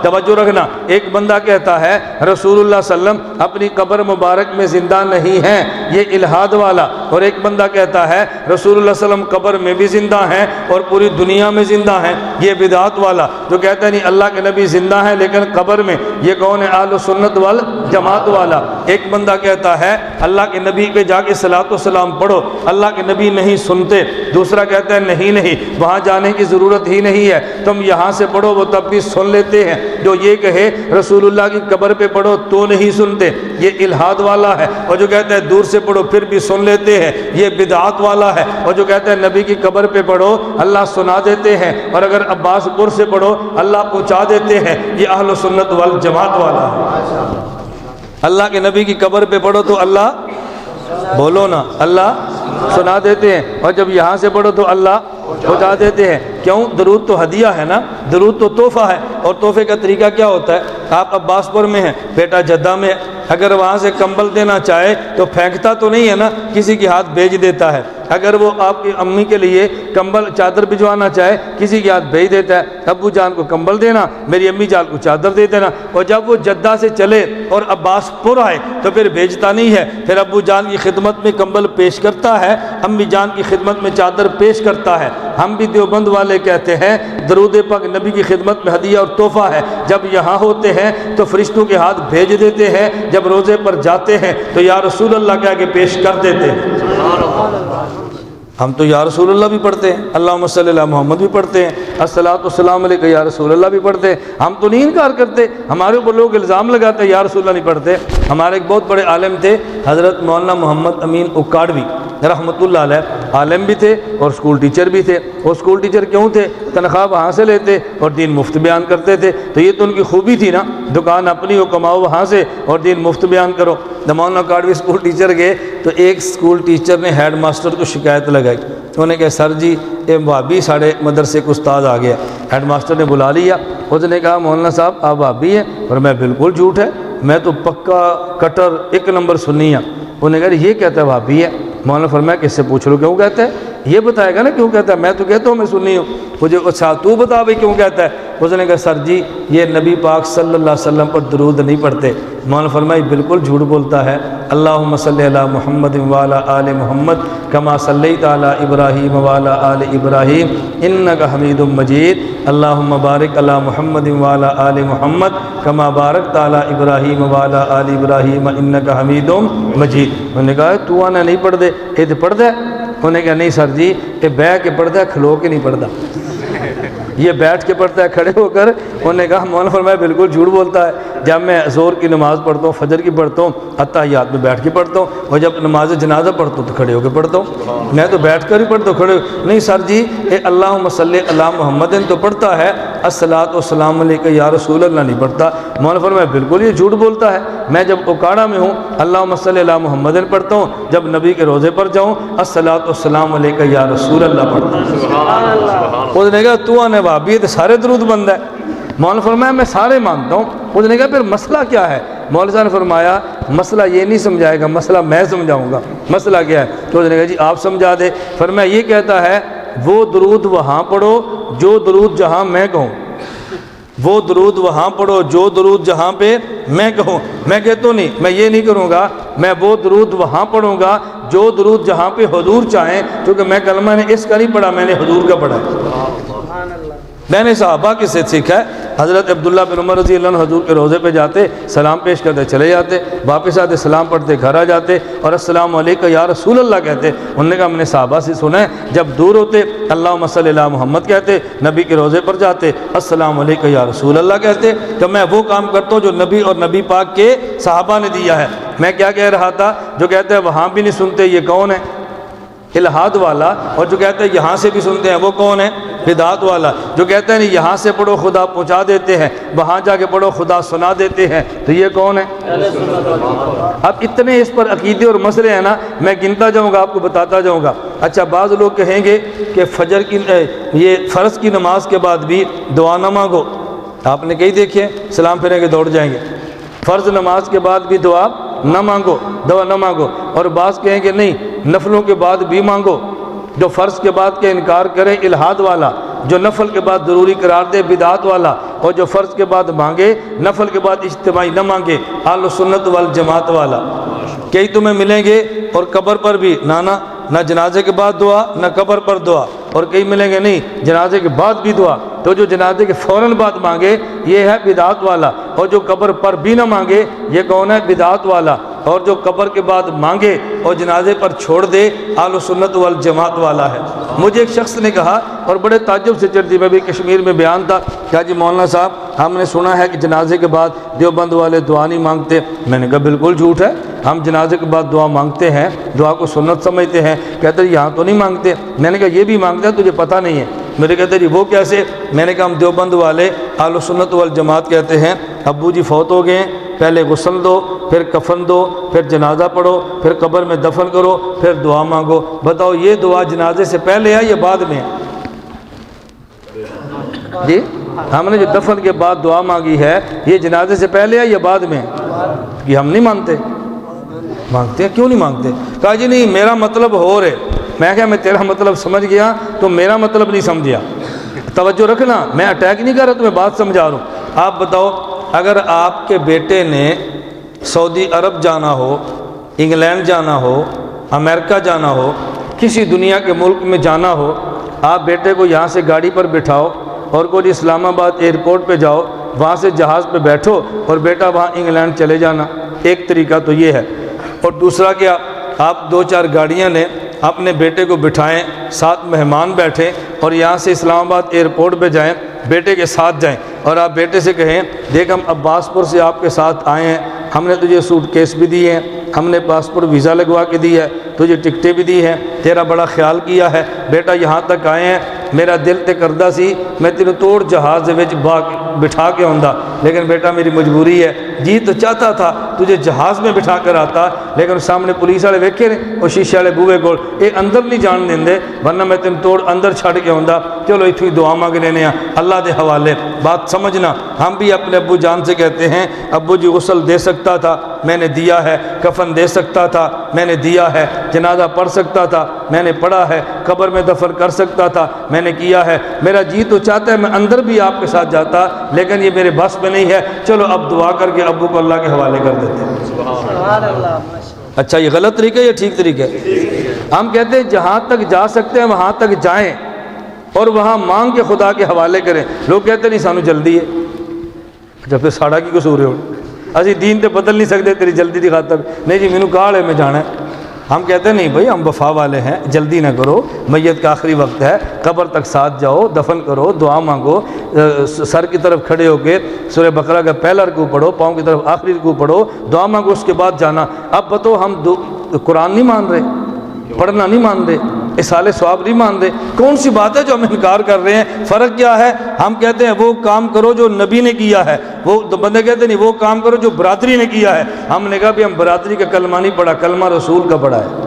توجہ رکھنا، ایک بندہ کہتا ہے رسول اللہ صلی اللہ علیہ وسلم اپنی قبر مبارک میں زندہ نہیں ہیں، یہ الہاد والا، اور ایک بندہ کہتا ہے رسول اللہ صلی اللہ علیہ وسلم قبر میں بھی زندہ ہیں اور پوری دنیا میں زندہ ہیں، یہ بدعت والا جو کہتا ہے نہیں اللہ کے نبی زندہ ہیں لیکن قبر میں، یہ کون ہے؟ اہل سنت والجماعت والا۔ ایک بندہ کہتا ہے اللہ کے نبی پہ جا کے صلاۃ و سلام پڑھو، اللہ کے نبی نہیں سنتے، دوسرا کہتا ہے نہیں وہاں جانے کی ضرورت ہی نہیں ہے، تم یہاں سے پڑھو وہ تب بھی سن لیتے ہیں۔ جو یہ کہے رسول اللہ کی قبر پہ پڑھو تو نہیں سنتے، یہ الہاد والا ہے، اور جو کہتا ہے دور سے پڑھو پھر بھی سن لیتے ہیں، یہ بدعت والا ہے، اور جو کہتا ہے نبی کی قبر پہ پڑھو اللہ سنا دیتے ہیں، اور اگر عباس پور سے پڑھو اللہ پہنچا دیتے ہیں، یہ اہل سنت والجماعت والا ہے۔ اللہ کے نبی کی قبر پہ پڑھو تو اللہ، بولو نا، اللہ سنا دیتے ہیں، اور جب یہاں سے پڑھو تو اللہ پہنچا دیتے ہیں۔ کیوں؟ درود تو ہدیہ ہے نا، درود تو تحفہ ہے، اور تحفے کا طریقہ کیا ہوتا ہے؟ آپ عباس پور میں ہیں، بیٹا جدہ میں ہے، اگر وہاں سے کمبل دینا چاہے تو پھینکتا تو نہیں ہے نا، کسی کے ہاتھ بھیج دیتا ہے۔ اگر وہ آپ کی امی کے لیے کمبل چادر بھجوانا چاہے کسی کے ہاتھ بھیج دیتا ہے، ابو جان کو کمبل دینا، میری امی جان کو چادر دے دینا، اور جب وہ جدہ سے چلے اور عباس پور آئے تو پھر بھیجتا نہیں ہے، پھر ابو جان کی خدمت میں کمبل پیش کرتا ہے، امی جان کی خدمت میں چادر پیش کرتا ہے۔ ہم بھی دیوبند والے کہتے ہیں درود پاک نبی کی خدمت میں ہدیہ اور تحفہ ہے، جب یہاں ہوتے ہیں تو فرشتوں کے ہاتھ بھیج دیتے ہیں، جب روزے پر جاتے ہیں تو یا رسول اللہ کہہ کے پیش کر دیتے ہیں۔ ہم تو یا رسول اللہ بھی پڑھتے ہیں، اللہم صلی علی محمد بھی پڑھتے ہیں، الصلاۃ والسلام علیکہ یا رسول اللہ بھی پڑھتے ہیں، ہم تو نہیں انکار کرتے۔ ہمارے اوپر لوگ الزام لگاتے ہیں یا رسول اللہ نہیں پڑھتے۔ ہمارے ایک بہت بڑے عالم تھے حضرت مولانا محمد امین اکاڑوی رحمۃ اللہ علیہ، عالم بھی تھے اور اسکول ٹیچر بھی تھے۔ وہ اسکول ٹیچر کیوں تھے؟ تنخواہ وہاں سے لیتے اور دین مفت بیان کرتے تھے، تو یہ تو ان کی خوبی تھی نا، دکان اپنی ہو، کماؤ وہاں سے اور دین مفت بیان کرو۔ مولانا اکاڑوی اسکول ٹیچر گئے تو ایک اسکول ٹیچر نے ہیڈ ماسٹر کو شکایت لگائی، انہوں نے کہا سر جی یہ بھابی ساڑھے مدرسے کو استاد آ گیا۔ ہیڈ ماسٹر نے بلا لیا، اس نے کہا مولانا صاحب آپ بھابی ہیں؟ اور میں بالکل جھوٹ ہے، میں تو پکا کٹر ایک نمبر سنی ہوں۔ انہوں نے کہا یہ کہتا ہے بھابی ہے۔ مولانا فرمایا کس سے پوچھ لو کیوں کہتا ہے، یہ بتائے گا نا کیوں کہتا ہے، میں تو کہتا ہوں میں سنی ہوں، مجھے اچھا تو بتا بھائی کیوں کہتا ہے۔ اس نے کہا سر جی یہ نبی پاک صلی اللہ علیہ وسلم پر درود نہیں پڑھتے۔ مولانا فرمایا بالکل جھوٹ بولتا ہے، اللہم صلی علی محمد وعلی آل محمد کما صلیت علی ابراہیم وعلی آل ابراہیم انک حمید مجید، اللہم بارک علی محمد وعلی آل محمد کما بارکت علی ابراہیم وعلی آل ابراہیم انک حمید مجید۔ انہوں نے کہا تو آنا نہیں پڑھ دے، یہ تو پڑھ دے۔ انہوں نے کہا نہیں سر جی یہ بہ کے پڑھتا ہے، کھلو کے نہیں پڑھتا، یہ بیٹھ کے پڑھتا ہے کھڑے ہو کر۔ انہوں نے کہا مولانا فرمایا بالکل جھوٹ بولتا ہے، جب میں ظہر کی نماز پڑھتا ہوں، فجر کی پڑھتا ہوں، اتحیات میں بیٹھ کے پڑھتا ہوں، اور جب نماز جنازہ پڑھتا ہوں تو کھڑے ہو کے پڑھتا ہوں، میں تو بیٹھ کر ہی پڑھتا ہوں، کھڑے ہو نہیں سر جی اے اللہم صلی علی محمد تو پڑھتا ہے، الصلاۃ والسلام علیکہ یا رسول اللہ نہیں پڑھتا۔ مولانا فرمایا بالکل یہ جھوٹ بولتا ہے، میں جب اوکاڑا میں ہوں اللہم صلی علی محمد پڑھتا ہوں، جب نبی کے روزے پر جاؤں الصلاۃ والسلام علیکہ یا رسول اللہ پڑھتا ہوں۔ اس نے کہا تو آنے بھابی تو سارے درود بند ہے۔ مولانا فرمایا میں سارے مانتا ہوں۔ اس نے کہا پھر مسئلہ کیا ہے؟ مولانا صاحب نے فرمایا مسئلہ یہ نہیں سمجھائے گا، مسئلہ میں سمجھاؤں گا، مسئلہ کیا ہے؟ تو اس نے کہا جی آپ سمجھا دے۔ فرمایا یہ کہتا ہے وہ درود وہاں پڑھو جو درود جہاں میں کہوں، وہ درود وہاں پڑھو جو درود جہاں پہ میں کہوں۔ میں کہتا ہوں نہیں، میں یہ نہیں کروں گا، میں وہ درود وہاں پڑھوں گا جو درود جہاں پہ حضور چاہیں، کیونکہ میں کلمہ نے اس کا نہیں پڑھا، میں نے حضور کا پڑھا ہے۔ میں نے صحابہ کے سے سیکھا ہے، حضرت عبداللہ بن عمر رضی اللہ عنہ حضور کے روزے پہ جاتے، سلام پیش کرتے چلے جاتے، واپس آتے سلام پڑھتے گھر آ جاتے اور السلام علیکم یا رسول اللہ کہتے۔ انہوں نے کہا ہم نے صحابہ سے سنا ہے جب دور ہوتے اللہم صلی علی محمد کہتے، نبی کے روزے پر جاتے السلام علیکم یا رسول اللہ کہتے۔ تو میں وہ کام کرتا ہوں جو نبی اور نبی پاک کے صحابہ نے دیا ہے۔ میں کیا کہہ رہا تھا؟ جو کہتے ہیں وہاں بھی نہیں سنتے، یہ کون ہے؟ الہاد والا۔ اور جو کہتے ہیں یہاں سے بھی سنتے ہیں، وہ کون ہے؟ بدعت والا۔ جو کہتے ہیں نہیں یہاں سے پڑھو خدا پہنچا دیتے ہیں، وہاں جا کے پڑھو خدا سنا دیتے ہیں، تو یہ کون ہے؟ اب اتنے اس پر عقیدے اور مسئلے ہیں نا، میں گنتا جاؤں گا، آپ کو بتاتا جاؤں گا۔ اچھا بعض لوگ کہیں گے کہ فجر کی یہ فرض کی نماز کے بعد بھی دعا نہ مانگو۔ آپ نے کہیں دیکھے سلام پھیریں گے دوڑ جائیں گے، فرض نماز کے بعد بھی دعا نہ مانگو، دعا نہ مانگو۔ اور بعض کہیں کہ نہیں نفلوں کے بعد بھی مانگو۔ جو فرض کے بعد کے انکار کرے الہاد والا، جو نفل کے بعد ضروری قرار دے بدعت والا، اور جو فرض کے بعد مانگے، نفل کے بعد اجتماعی نہ مانگے، اہل سنت والجماعت والا۔ کئی تمہیں ملیں گے اور قبر پر بھی نہ جنازے کے بعد دعا، نہ قبر پر دعا، اور کئی ملیں گے نہیں جنازے کے بعد بھی دعا۔ تو جو جنازے کے فوراً بعد مانگے یہ ہے بدعت والا، اور جو قبر پر بھی نہ مانگے یہ کون ہے؟ بدعت والا۔ اور جو قبر کے بعد مانگے اور جنازے پر چھوڑ دے اہل سنت والجماعت والا ہے۔ مجھے ایک شخص نے کہا اور بڑے تعجب سے چڑھتی، میں بھی کشمیر میں بیان تھا، کہا جی مولانا صاحب ہم نے سنا ہے کہ جنازے کے بعد دیوبند والے دعا نہیں مانگتے۔ میں نے کہا بالکل جھوٹ ہے، ہم جنازے کے بعد دعا مانگتے ہیں، دعا کو سنت سمجھتے ہیں۔ کہتے یہاں تو نہیں مانگتے۔ میں نے کہا یہ بھی مانگتے ہیں، تجھے پتہ نہیں ہے۔ میرے کہتے جی وہ کیسے؟ میں نے کہا ہم دیوبند والے اہل سنت والجماعت کہتے ہیں ابو جی فوت ہو گئے، پہلے غسل دو، پھر کفن دو، پھر جنازہ پڑھو، پھر قبر میں دفن کرو، پھر دعا مانگو۔ بتاؤ یہ دعا جنازے سے پہلے ہے یا بعد میں ہے؟ جی ہم نے جو دفن کے بعد دعا مانگی ہے یہ جنازے سے پہلے ہے یا بعد میں؟ کہ ہم نہیں مانتے؟ مانگتے ہیں۔ کیوں نہیں مانگتے؟ کہا جی نہیں میرا مطلب ہو رہے۔ میں کہا میں تیرا مطلب سمجھ گیا، تو میرا مطلب نہیں سمجھیا۔ توجہ رکھنا، میں اٹیک نہیں کر رہا، تمہیں بات سمجھا رہا ہوں۔ آپ بتاؤ اگر آپ کے بیٹے نے سعودی عرب جانا ہو، انگلینڈ جانا ہو، امریکہ جانا ہو، کسی دنیا کے ملک میں جانا ہو، آپ بیٹے کو یہاں سے گاڑی پر بٹھاؤ اور کوئی اسلام آباد ایئرپورٹ پہ جاؤ، وہاں سے جہاز پہ بیٹھو اور بیٹا وہاں انگلینڈ چلے جانا۔ ایک طریقہ تو یہ ہے، اور دوسرا کیا آپ 2-4 گاڑیاں لیں، اپنے بیٹے کو بٹھائیں، ساتھ مہمان بیٹھیں اور یہاں سے اسلام آباد ایئرپورٹ پہ جائیں، بیٹے کے ساتھ جائیں اور آپ بیٹے سے کہیں دیکھ ہم عباس پور سے آپ کے ساتھ آئے ہیں، ہم نے تجھے سوٹ کیس بھی دی ہیں، ہم نے پاسپورٹ ویزا لگوا کے دی ہے، تجھے ٹکٹیں بھی دی ہیں، تیرا بڑا خیال کیا ہے، بیٹا یہاں تک آئے ہیں، میرا دل تے کردہ سی میں تینوں توڑ جہاز دے وچ بٹھا کے آندا، لیکن بیٹا میری مجبوری ہے، جی تو چاہتا تھا تجھے جہاز میں بٹھا کر آتا، لیکن سامنے پولیس والے ویکھے نے اور شیشے والے بوئے کول اے اندر نہیں جان دیندے، ورنہ میں تینوں توڑ اندر چھڑ کے آندا۔ چلو ایتھوں ہی دعا مانگ لینے ہیں اللہ دے حوالے۔ بات سمجھنا، ہم بھی اپنے ابو جان سے کہتے ہیں ابو جی غسل دے سکتا تھا میں نے دیا ہے، کفن دے سکتا تھا میں نے دیا ہے، جنازہ پڑھ سکتا تھا میں نے پڑھا ہے، قبر میں دفن کر سکتا تھا میں نے کیا ہے، میرا جی تو چاہتا ہے میں اندر بھی آپ کے ساتھ جاتا، لیکن یہ میرے بس میں نہیں ہے، چلو اب دعا کر کے ابو کو اللہ کے حوالے کر دیتے ہیں۔ اچھا یہ غلط طریقہ ہے یا ٹھیک طریقہ ہے؟ ہم کہتے ہیں جہاں تک جا سکتے ہیں وہاں تک جائیں اور وہاں مانگ کے خدا کے حوالے کریں۔ لوگ کہتے نہیں سانو جلدی ہے، اچھا پھر ساڑا کی قصور ہے؟ اسی دین تے بدل نہیں سکتے تیری جلدی دی خاطر، نہیں جی مینوں کال ہے میں جانا ہے۔ ہم کہتے ہیں نہیں بھائی ہم وفا والے ہیں، جلدی نہ کرو، میت کا آخری وقت ہے، قبر تک ساتھ جاؤ، دفن کرو، دعا مانگو، سر کی طرف کھڑے ہو کے سورہ بقرہ کا پہلا رکوع پڑھو، پاؤں کی طرف آخری رکوع پڑھو، دعا مانگو، اس کے بعد جانا۔ اب بتو ہم قرآن نہیں مان رہے، پڑھنا نہیں مان رہے، اصالِ ثواب نہیں مان رہے، کون سی بات ہے جو ہم انکار کر رہے ہیں؟ فرق کیا ہے؟ ہم کہتے ہیں وہ کام کرو جو نبی نے کیا ہے، وہ بندے کہتے نہیں وہ کام کرو جو برادری نے کیا ہے۔ ہم نے کہا بھی ہم برادری کا کلمہ نہیں پڑھا، کلمہ رسول کا پڑھا ہے۔